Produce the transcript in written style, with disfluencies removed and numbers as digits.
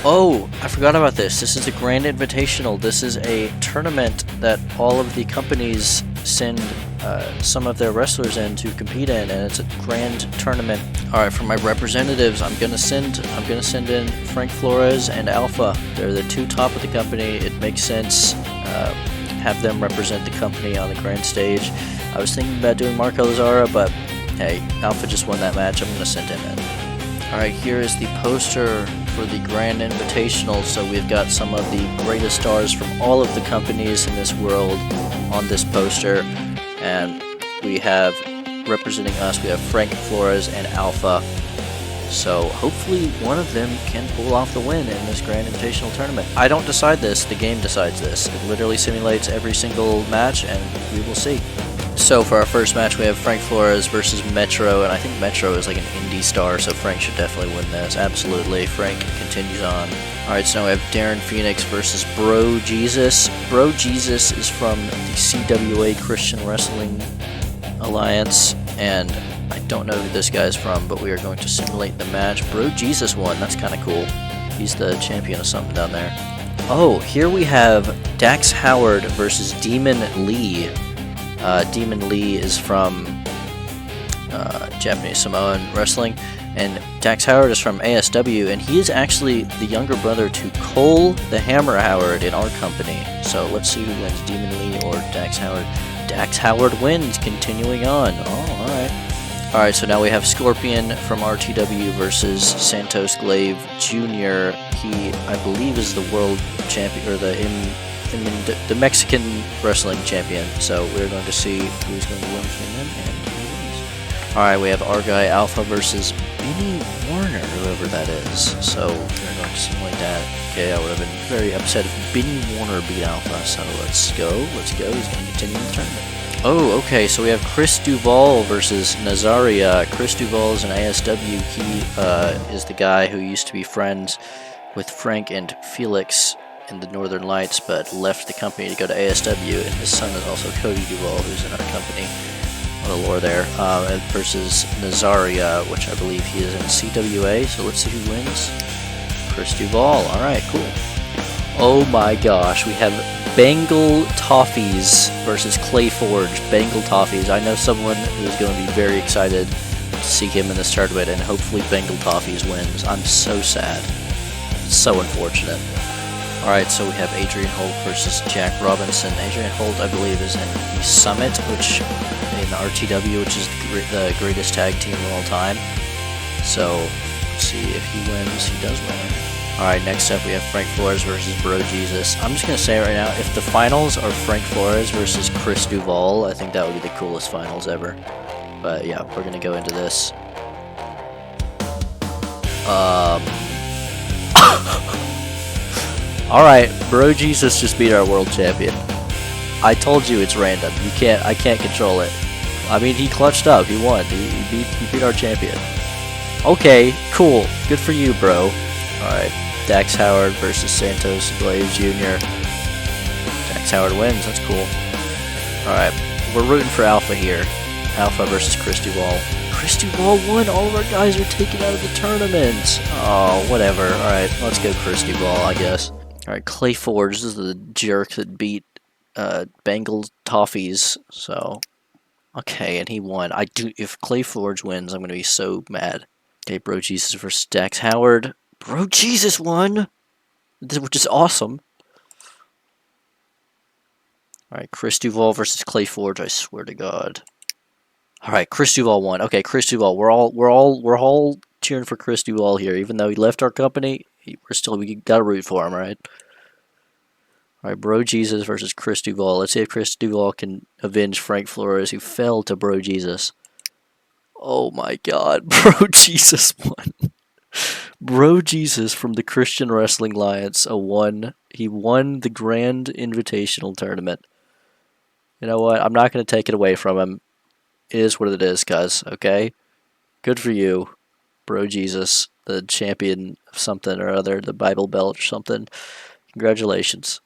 Oh, I forgot about this. This is the Grand Invitational. This is a tournament that all of the companies send some of their wrestlers in to compete in, and it's a grand tournament. All right, for my representatives, I'm gonna send in Frank Flores and Alpha. They're the two top of the company. It makes sense. Have them represent the company on the grand stage. I was thinking about doing Marco Lazara, but hey, Alpha just won that match. I'm gonna send him in. Alright, here is the poster for the Grand Invitational. So we've got some of the greatest stars from all of the companies in this world on this poster. And we have, representing us, we have Frank Flores and Alpha. So hopefully one of them can pull off the win in this Grand Invitational tournament. I don't decide this, the game decides this. It literally simulates every single match, and we will see. So for our first match, we have Frank Flores versus Metro, and I think Metro is like an indie star, so Frank should definitely win this. Absolutely. Frank continues on. Alright, so now we have Darren Phoenix versus Bro Jesus. Bro Jesus is from the CWA Christian Wrestling Alliance, and I don't know who this guy's from, but we are going to simulate the match. Bro Jesus won. That's kind of cool. He's the champion of something down there. Oh, here we have Dax Howard versus Demon Lee. Demon Lee is from Japanese Samoan Wrestling, and Dax Howard is from ASW, and he is actually the younger brother to Cole the Hammer Howard in our company. So let's see who wins, Demon Lee or Dax Howard. Dax Howard wins, continuing on. Oh, alright. Alright, so now we have Scorpion from RTW versus Santos Glaive Jr. He, I believe, is the world champion, or the Mexican wrestling champion. So we're going to see who's going to win from him, and who wins. Alright, we have our guy Alpha versus Benny Warner, whoever that is. So we're going to simulate that. Okay, I would have been very upset if Benny Warner beat Alpha. So let's go. He's going to continue the tournament. Oh, okay, so we have Chris Duval versus Nazaria. Chris Duval is an ASW. He is the guy who used to be friends with Frank and Felix in the Northern Lights, but left the company to go to ASW, and his son is also Cody Duval, who's in our company. A little lore there. Versus Nazaria, which I believe he is in CWA, so let's see who wins. Chris Duval. Alright, cool. Oh my gosh, we have Bengal Toffees versus Clay Forge. Bengal Toffees. I know someone who's going to be very excited to see him in this tournament, and hopefully Bengal Toffees wins. I'm so sad. So unfortunate. Alright, so we have Adrian Holt versus Jack Robinson. Adrian Holt, I believe, is in the Summit, which in RTW, which is the greatest tag team of all time. So, let's see if he wins. He does win. Alright, next up we have Frank Flores versus Bro Jesus. I'm just going to say right now, if the finals are Frank Flores versus Chris Duval, I think that would be the coolest finals ever. But yeah, we're going to go into this. Alright, Bro Jesus just beat our world champion. I told you it's random. I can't control it. I mean, he clutched up. He won. He beat our champion. Okay, cool. Good for you, bro. Alright, Dax Howard versus Santos Glaive Jr. Dax Howard wins. That's cool. Alright, we're rooting for Alpha here. Alpha versus Chris Duval. Chris Duval won. All of our guys are taken out of the tournament. Oh, whatever. Alright, let's go Chris Duval, I guess. Alright, Clay Forge. This is the jerk that beat Bengal Toffees. So, okay, and he won. If Clay Forge wins, I'm going to be so mad. Okay, Bro Jesus versus Dax Howard. Bro Jesus won! Which is awesome. Alright, Chris Duval versus Clay Forge, I swear to God. Alright, Chris Duval won. Okay, Chris Duval. We're all cheering for Chris Duval here. Even though he left our company, we gotta root for him, right? Alright, Bro Jesus versus Chris Duval. Let's see if Chris Duval can avenge Frank Flores, who fell to Bro Jesus. Oh my God, Bro Jesus won. Bro Jesus from the Christian Wrestling Alliance he won the Grand Invitational Tournament. You know what? I'm not going to take it away from him. It is what it is, guys, okay? Good for you, Bro Jesus, the champion of something or other, the Bible Belt or something. Congratulations.